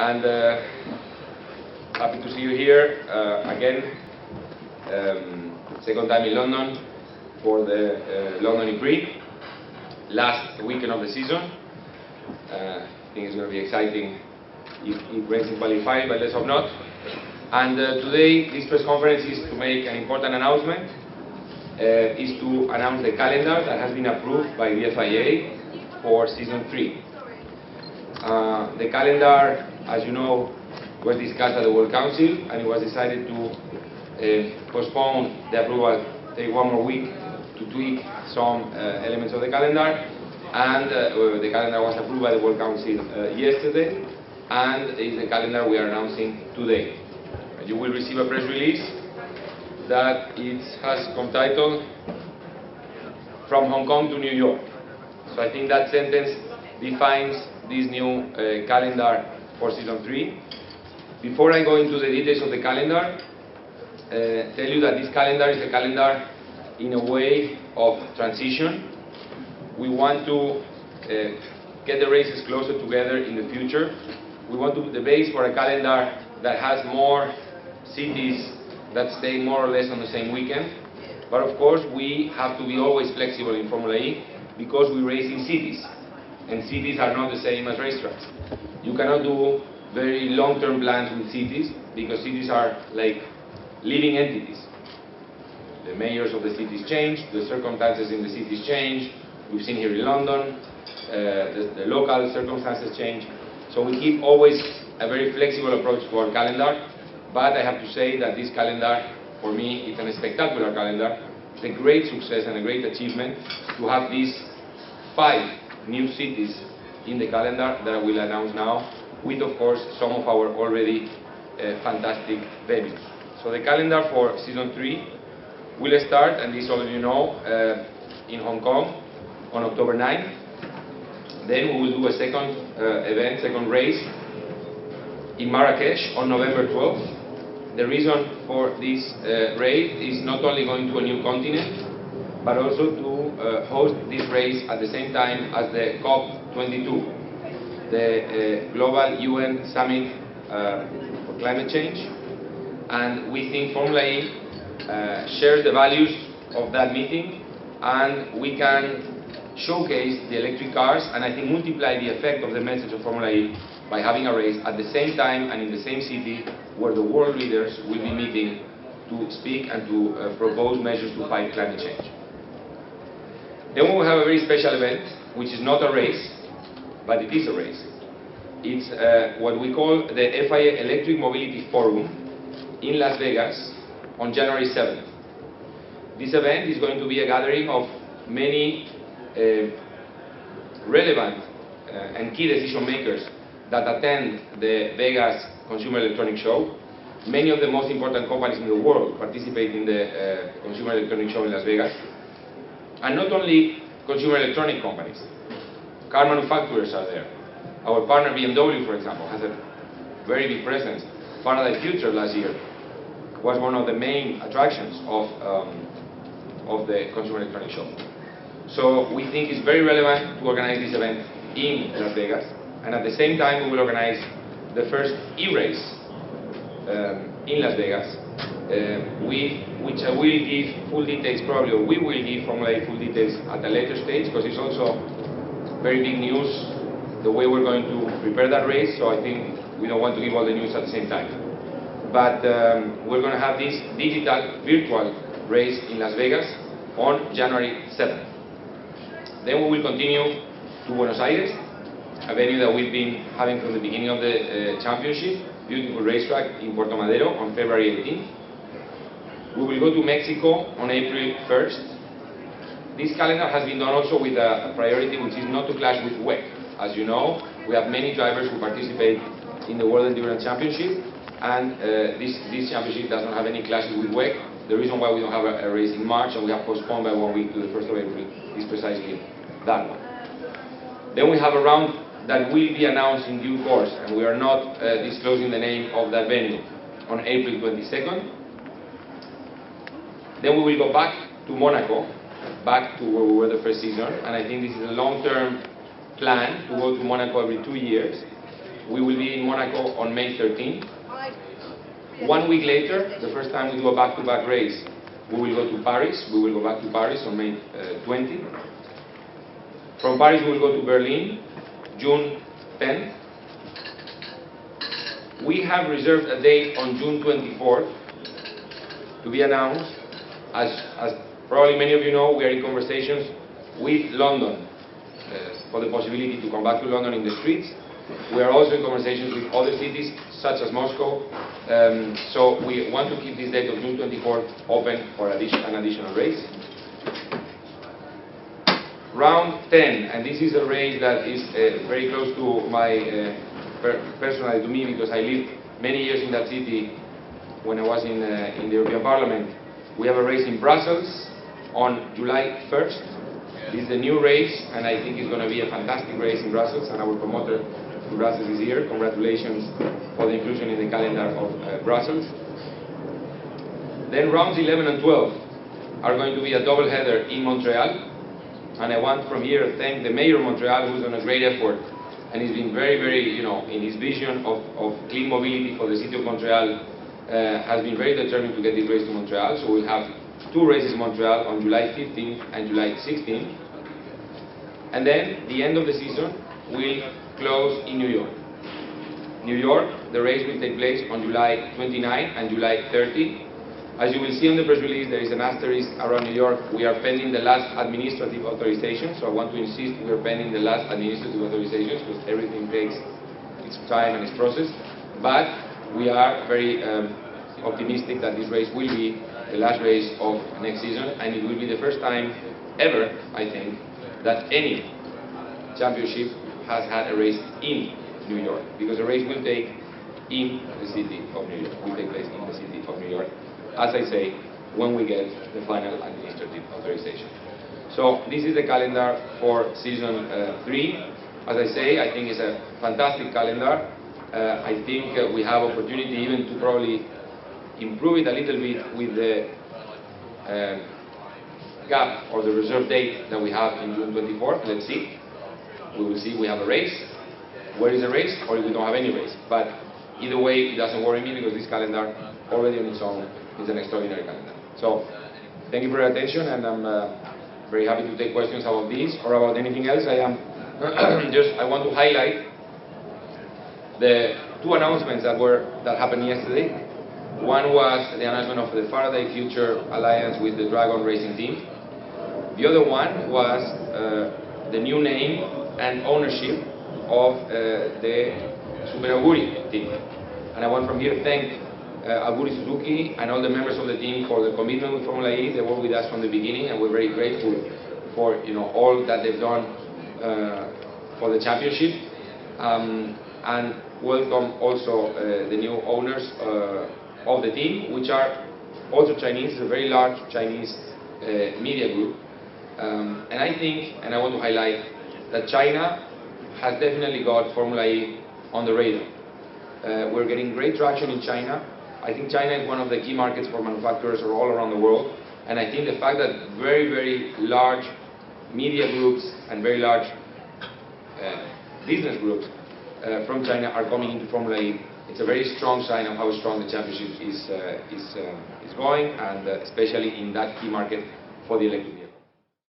and happy to see you here again. Second time in London for the London Prix, last weekend of the season. I think it's going to be exciting if Racing qualifies, but let's hope not. And today, this press conference is to make an important announcement. Is to announce the calendar that has been approved by the FIA for season 3. The calendar, as you know, was discussed at the World Council, and it was decided to postpone the approval, take one more week to tweak some elements of the calendar, and the calendar was approved by the World Council yesterday, and is the calendar we are announcing today. You will receive a press release that it has come titled "From Hong Kong to New York." So I think that sentence defines this new calendar for season 3. Before I go into the details of the calendar, tell you that this calendar is a calendar in a way of transition. We want to get the races closer together in the future. We want to put the base for a calendar that has more cities that stay more or less on the same weekend. But of course, we have to be always flexible in Formula E because we race in cities, and cities are not the same as racetracks. You cannot do very long-term plans with cities because cities are like living entities. The mayors of the cities change, the circumstances in the cities change. We've seen here in London, the local circumstances change. So we keep always a very flexible approach to our calendar. But I have to say that this calendar, for me, it's a spectacular calendar. It's a great success and a great achievement to have these 5 new cities in the calendar that I will announce now, with, of course, some of our already fantastic venues. So the calendar for season 3 will start, and this all of you know, in Hong Kong on October 9th. Then we will do a second race in Marrakesh on November 12th. The reason for this race is not only going to a new continent, but also to host this race at the same time as the COP22, the Global UN Summit for Climate Change. And we think Formula E shares the values of that meeting, and we can showcase the electric cars, and I think multiply the effect of the message of Formula E by having a race at the same time and in the same city where the world leaders will be meeting to speak and to propose measures to fight climate change. Then we will have a very special event, which is not a race, but it is a race. It's what we call the FIA Electric Mobility Forum in Las Vegas on January 7th. This event is going to be a gathering of many relevant and key decision makers that attend the Vegas Consumer Electronic Show. Many of the most important companies in the world participate in the Consumer Electronic Show in Las Vegas. And not only consumer electronic companies, car manufacturers are there. Our partner BMW, for example, has a very big presence. Faraday Future last year was one of the main attractions of the Consumer Electronic Show. So we think it's very relevant to organize this event in Las Vegas. And at the same time, we will organize the first e-race in Las Vegas, which I will give full details probably, or we will give Formula E full details at a later stage, because it's also very big news the way we're going to prepare that race, so I think we don't want to give all the news at the same time. But we're going to have this digital, virtual race in Las Vegas on January 7th. Then we will continue to Buenos Aires, a venue that we've been having from the beginning of the championship, beautiful racetrack in Puerto Madero on February 18th. We will go to Mexico on April 1st. This calendar has been done also with a priority, which is not to clash with WEC. As you know, we have many drivers who participate in the World Endurance Championship, and this championship does not have any clashes with WEC. The reason why we don't have a race in March and we have postponed by 1 week to the 1st of April is precisely that one. Then we have a round that will be announced in due course, and we are not disclosing the name of that venue, on April 22nd. Then we will go back to Monaco, back to where we were the first season, and I think this is a long-term plan to go to Monaco every 2 years, we will be in Monaco on May 13th. 1 week later, the first time we do a back-to-back race, we will go to Paris. We will go back to Paris on May 20. From Paris, we will go to Berlin, June 10th. We have reserved a date on June 24th to be announced. As probably many of you know, we are in conversations with London for the possibility to come back to London in the streets. We are also in conversations with other cities, such as Moscow. So we want to keep this date of June 24th open for an additional race. Round 10, and this is a race that is very close to my, personally to me, because I lived many years in that city when I was in the European Parliament. We have a race in Brussels on July 1st. This is a new race, and I think it's going to be a fantastic race in Brussels, and our promoter in Brussels is here. Congratulations for the inclusion in the calendar of Brussels. Then rounds 11 and 12 are going to be a double header in Montreal, and I want from here to thank the mayor of Montreal, who's done a great effort, and he's been very, in his vision of clean mobility for the city of Montreal, has been very determined to get this race to Montreal. So we'll have 2 races in Montreal on July 15th and July 16th. And then the end of the season will close in New York. New York, the race will take place on July 29 and July 30. As you will see on the press release, there is an asterisk around New York. We are pending the last administrative authorization, so I want to insist we are pending the last administrative authorizations, because everything takes its time and its process. But we are very optimistic that this race will be the last race of next season, and it will be the first time ever, I think, that any championship has had a race in New York, because the race will take in the city of New York, will take place in the city of New York, as I say, when we get the final administrative authorization. So this is the calendar for season 3. As I say, I think it's a fantastic calendar. I think we have opportunity even to probably improve it a little bit with the gap or the reserve date that we have in June 24th. Let's see. We will see if we have a race. Where is the race? Or if we don't have any race. But either way, it doesn't worry me, because this calendar already on its own is an extraordinary calendar. So thank you for your attention, and I'm very happy to take questions about this or about anything else. I want to highlight the 2 announcements that happened yesterday. One was the announcement of the Faraday Future Alliance with the Dragon racing team. The other one was the new name and ownership of the Super Aguri team. And I want from here to thank Aguri Suzuki and all the members of the team for the commitment with Formula E. They were with us from the beginning, and we're very grateful for all that they've done for the championship. And welcome also the new owners of the team, which are also Chinese, a very large Chinese media group. And I think, and I want to highlight, that China has definitely got Formula E on the radar. We're getting great traction in China. I think China is one of the key markets for manufacturers all around the world. And I think the fact that very large media groups and very large business groups from China are coming into Formula E, it's a very strong sign of how strong the championship is going, and especially in that key market for the electric